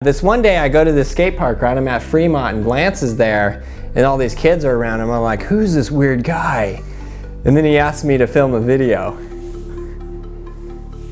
This one day I go to the skate park, right? I'm at Fremont and Lance is there and all these kids are around him. I'm like, who's this weird guy? And then he asked me to film a video.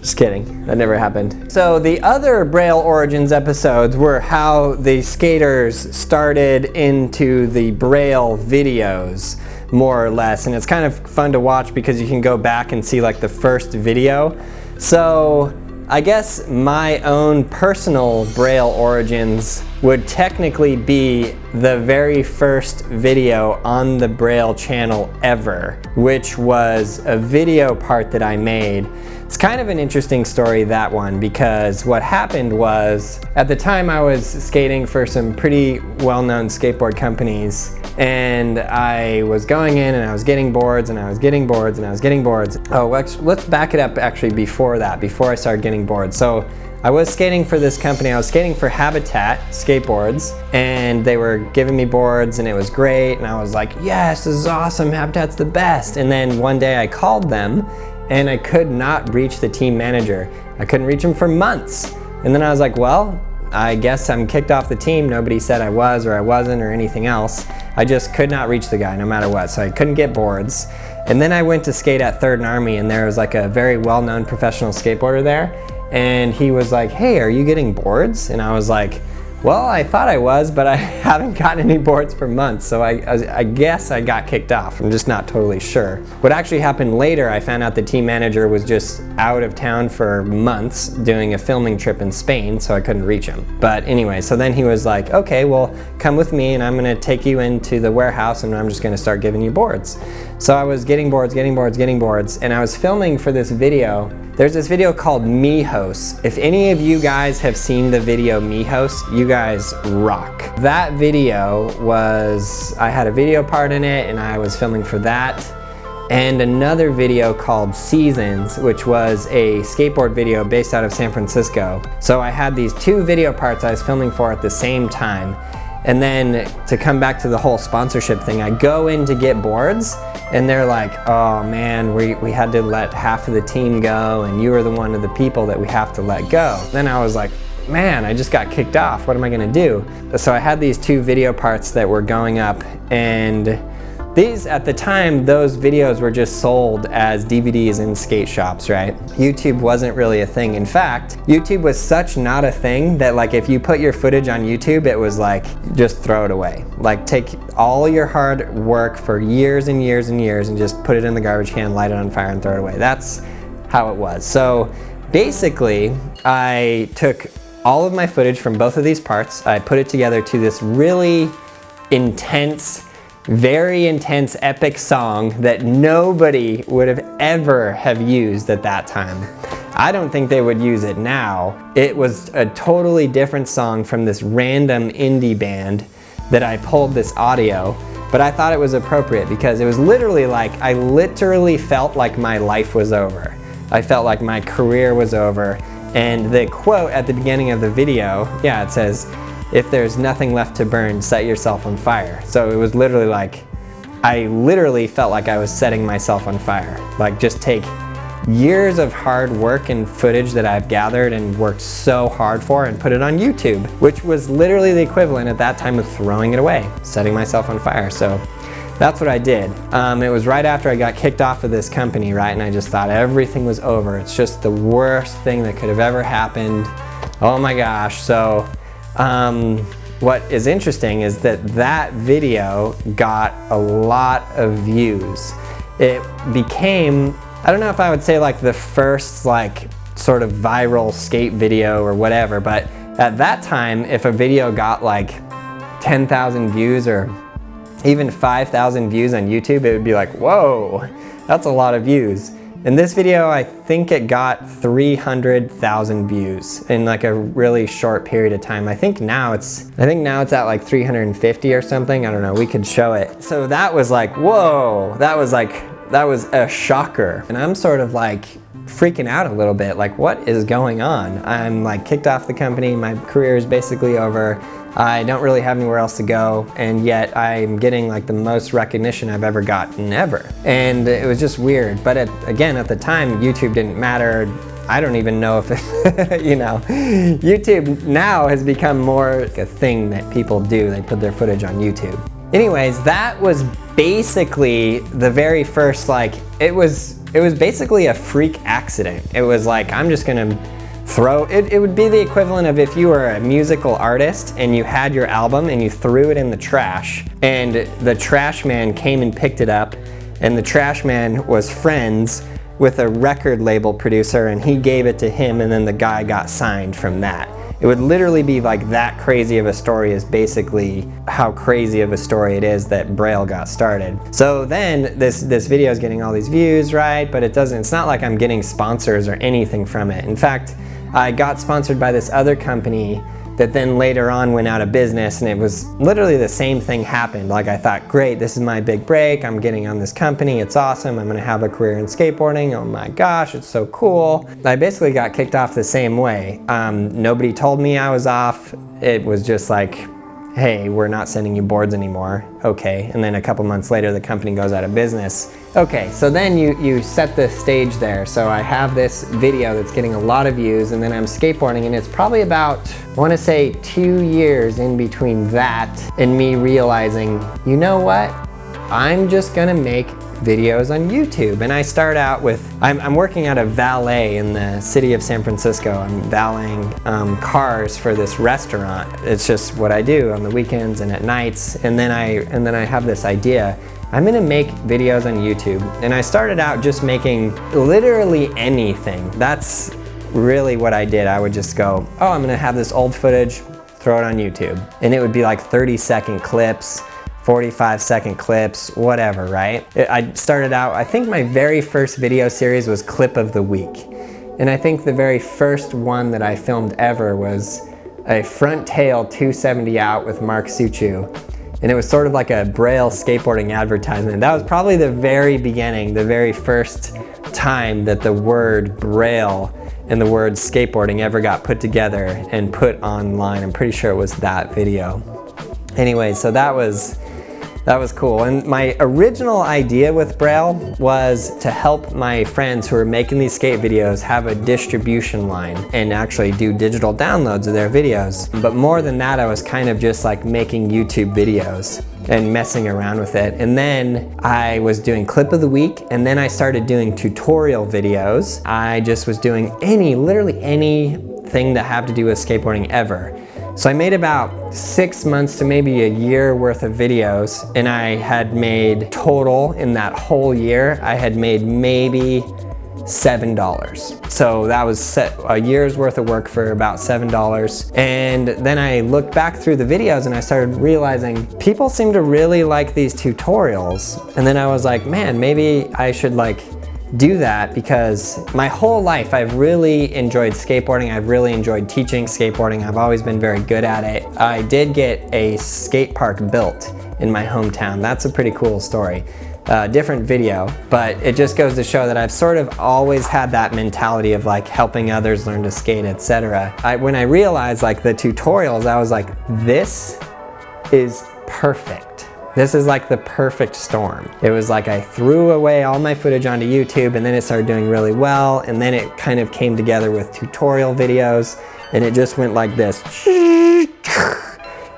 Just kidding, that never happened. So the other Braille Origins episodes were how the skaters started into the Braille videos, more or less. And it's kind of fun to watch because you can go back and see like the first video. So I guess my own personal Braille Origins would technically be the very first video on the Braille channel ever, which was a video part that I made. It's kind of an interesting story, that one, because what happened was, at the time I was skating for some pretty well-known skateboard companies, and I was going in and I was getting boards and I was getting boards and I was getting boards. Oh, let's back it up actually before that, before I started getting boards. So I was skating for this company. I was skating for Habitat Skateboards, and they were giving me boards and it was great, and I was like, yes, this is awesome, Habitat's the best. And then one day I called them and I could not reach the team manager. I couldn't reach him for months. And then I was like, well, I guess I'm kicked off the team. Nobody said I was or I wasn't or anything else. I just could not reach the guy no matter what, so I couldn't get boards. And then I went to skate at 3rd and Army, and there was like a very well-known professional skateboarder there, and he was like, hey, are you getting boards? And I was like, well, I thought I was, but I haven't gotten any boards for months, so I guess I got kicked off. I'm just not totally sure. What actually happened later, I found out the team manager was just out of town for months doing a filming trip in Spain, so I couldn't reach him. But anyway, so then he was like, okay, well, come with me and I'm gonna take you into the warehouse and I'm just gonna start giving you boards. So I was getting boards, and I was filming for this video. There's this video called Mijos. If any of you guys have seen the video Mijos, you guys rock. That video was, I had a video part in it and I was filming for that. And another video called Seasons, which was a skateboard video based out of San Francisco. So I had these 2 video parts I was filming for at the same time. And then to come back to the whole sponsorship thing, I go in to get boards and they're like, oh man, we had to let half of the team go and you were the one of the people that we have to let go. Then I was like, man, I just got kicked off. What am I gonna do? So I had these 2 video parts that were going up, and these, at the time, those videos were just sold as DVDs in skate shops, right? YouTube wasn't really a thing. In fact, YouTube was such not a thing that like if you put your footage on YouTube, it was like, just throw it away. Like take all your hard work for years and years and years and just put it in the garbage can, light it on fire and throw it away. That's how it was. So basically, I took all of my footage from both of these parts, I put it together to this really intense, very intense, epic song that nobody would have ever have used at that time. I don't think they would use it now. It was a totally different song from this random indie band that I pulled this audio, but I thought it was appropriate because it was literally like, I literally felt like my life was over. I felt like my career was over. And the quote at the beginning of the video, yeah, it says, if there's nothing left to burn, set yourself on fire. So it was literally like, I literally felt like I was setting myself on fire. Like just take years of hard work and footage that I've gathered and worked so hard for and put it on YouTube, which was literally the equivalent at that time of throwing it away, setting myself on fire. So that's what I did. It was right after I got kicked off of this company, right? And I just thought everything was over. It's just the worst thing that could have ever happened. Oh my gosh. So what is interesting is that that video got a lot of views. It became, I don't know if I would say like the first like sort of viral skate video or whatever, but at that time, if a video got like 10,000 views or even 5,000 views on YouTube, it would be like, whoa, that's a lot of views. In this video, I think it got 300,000 views in like a really short period of time. I think now it's at like 350 or something. I don't know, we could show it. So that was like, whoa, that was a shocker. And I'm sort of like freaking out a little bit, like what is going on? I'm like kicked off the company, my career is basically over. I don't really have anywhere else to go, and yet I'm getting like the most recognition I've ever gotten ever. And it was just weird. But again, at the time, YouTube didn't matter. I don't even know if it, you know, YouTube now has become more like a thing that people do. They put their footage on YouTube. Anyways, that was basically the very first, like, it was basically a freak accident. It was like, I'm just gonna throw, it would be the equivalent of if you were a musical artist and you had your album and you threw it in the trash, and the trash man came and picked it up, and the trash man was friends with a record label producer, and he gave it to him, and then the guy got signed from that. It would literally be like that crazy of a story is basically how crazy of a story it is that Braille got started. So then this video is getting all these views, right? But it's not like I'm getting sponsors or anything from it. In fact, I got sponsored by this other company that then later on went out of business, and it was literally the same thing happened. Like, I thought, great, this is my big break, I'm getting on this company, it's awesome, I'm gonna have a career in skateboarding, oh my gosh, it's so cool. I basically got kicked off the same way. Nobody told me I was off. It was just like, hey, we're not sending you boards anymore. Okay, and then a couple months later the company goes out of business. Okay, so then you set the stage there. So I have this video that's getting a lot of views, and then I'm skateboarding, and it's probably about, I wanna say 2 years in between that and me realizing, you know what? I'm just gonna make videos on YouTube. And I start out with, I'm working at a valet in the city of San Francisco. I'm valeting cars for this restaurant. It's just what I do on the weekends and at nights. And then I have this idea. I'm gonna make videos on YouTube. And I started out just making literally anything. That's really what I did. I would just go, oh, I'm gonna have this old footage, throw it on YouTube. And it would be like 30-second clips, 45-second clips, whatever, right? I started out, I think my very first video series was Clip of the Week. And I think the very first one that I filmed ever was a front tail 270 out with Mark Suchu. And it was sort of like a Braille skateboarding advertisement. That was probably the very beginning, the very first time that the word Braille and the word skateboarding ever got put together and put online. I'm pretty sure it was that video. Anyway, so that was cool. And my original idea with Braille was to help my friends who are making these skate videos have a distribution line and actually do digital downloads of their videos. But more than that, I was kind of just like making YouTube videos and messing around with it. And then I was doing Clip of the Week, and then I started doing tutorial videos. I just was doing literally anything that had to do with skateboarding ever. So I made about 6 months to maybe a year worth of videos, and I had made total in that whole year, I had made maybe $7. So that was a year's worth of work for about $7. And then I looked back through the videos and I started realizing people seem to really like these tutorials. And then I was like, man, maybe I should like do that, because my whole life I've really enjoyed skateboarding. I've really enjoyed teaching skateboarding. I've always been very good at it. I did get a skate park built in my hometown. That's a pretty cool story. Different video, but it just goes to show that I've sort of always had that mentality of like helping others learn to skate, etc. When I realized like the tutorials, I was like, this is perfect. This is like the perfect storm. It was like I threw away all my footage onto YouTube, and then it started doing really well, and then it kind of came together with tutorial videos, and it just went like this.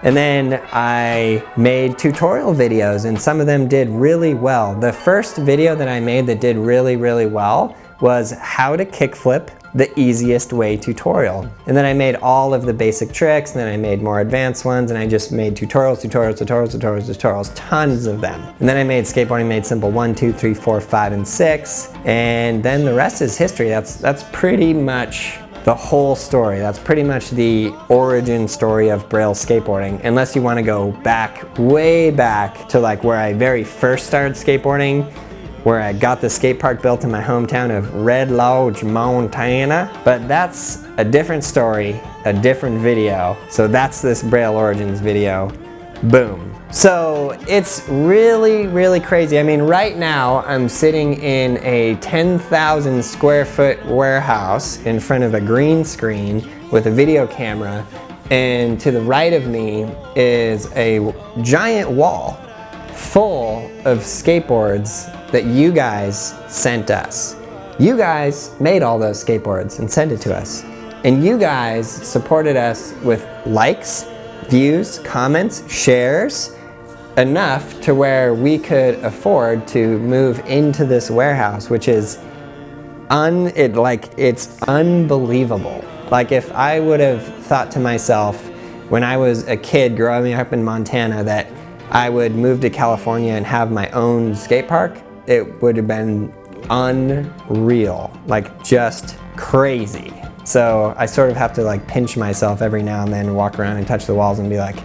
And then I made tutorial videos, and some of them did really well. The first video that I made that did really, really well was how to kickflip the easiest way tutorial. And then I made all of the basic tricks, and then I made more advanced ones, and I just made tutorials, tons of them. And then I made skateboarding made simple 1, 2, 3, 4, 5, and 6. And then the rest is history. That's pretty much the whole story. That's pretty much the origin story of Braille skateboarding, unless you want to go back, way back to like where I very first started skateboarding, where I got the skate park built in my hometown of Red Lodge, Montana. But that's a different story, a different video. So that's this Braille Origins video. Boom. So it's really, really crazy. I mean, right now I'm sitting in a 10,000 square foot warehouse in front of a green screen with a video camera, and to the right of me is a giant wall full of skateboards that you guys sent us. You guys made all those skateboards and sent it to us. And you guys supported us with likes, views, comments, shares, enough to where we could afford to move into this warehouse, which is it's unbelievable. Like, if I would have thought to myself when I was a kid growing up in Montana that I would move to California and have my own skate park, it would have been unreal, like just crazy. So I sort of have to like pinch myself every now and then, walk around and touch the walls and be like,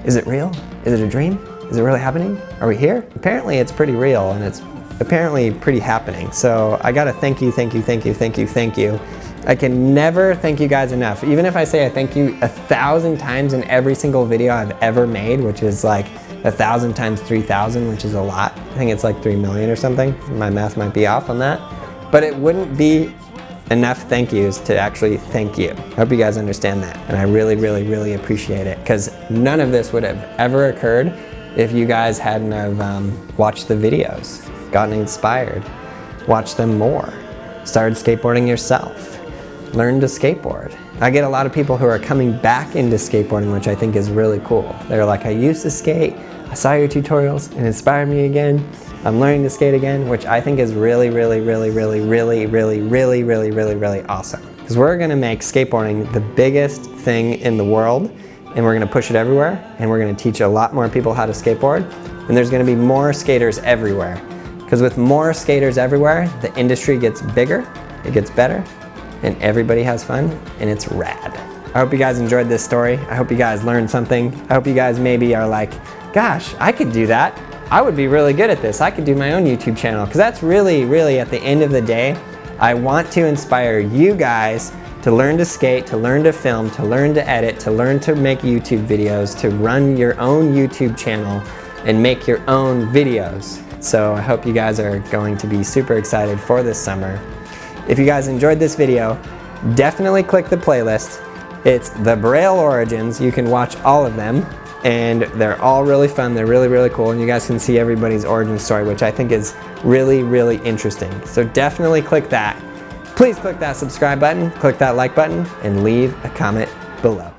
is it real? Is it a dream? Is it really happening? Are we here? Apparently it's pretty real, and it's apparently pretty happening. So I gotta thank you, thank you, thank you, thank you, thank you. I can never thank you guys enough. Even if I say I thank you 1,000 times in every single video I've ever made, which is like 1,000 times 3,000, which is a lot. I think it's like 3 million or something. My math might be off on that. But it wouldn't be enough thank yous to actually thank you. I hope you guys understand that. And I really, really, really appreciate it, because none of this would have ever occurred if you guys hadn't have watched the videos, gotten inspired, watched them more, started skateboarding yourself, learned to skateboard. I get a lot of people who are coming back into skateboarding, which I think is really cool. They're like, I used to skate, I saw your tutorials, it inspired me again, I'm learning to skate again, which I think is really, really, really, really, really, really, really, really, really, really awesome. Because we're gonna make skateboarding the biggest thing in the world, and we're gonna push it everywhere, and we're gonna teach a lot more people how to skateboard, and there's gonna be more skaters everywhere. Because with more skaters everywhere, the industry gets bigger, it gets better, and everybody has fun, and it's rad. I hope you guys enjoyed this story. I hope you guys learned something. I hope you guys maybe are like, gosh, I could do that. I would be really good at this. I could do my own YouTube channel. Because that's really, really, at the end of the day, I want to inspire you guys to learn to skate, to learn to film, to learn to edit, to learn to make YouTube videos, to run your own YouTube channel and make your own videos. So I hope you guys are going to be super excited for this summer. If you guys enjoyed this video, definitely click the playlist. It's the Braille Origins. You can watch all of them, and they're all really fun. They're really, really cool, and you guys can see everybody's origin story, which I think is really, really interesting. So definitely click that. Please click that subscribe button, click that like button, and leave a comment below.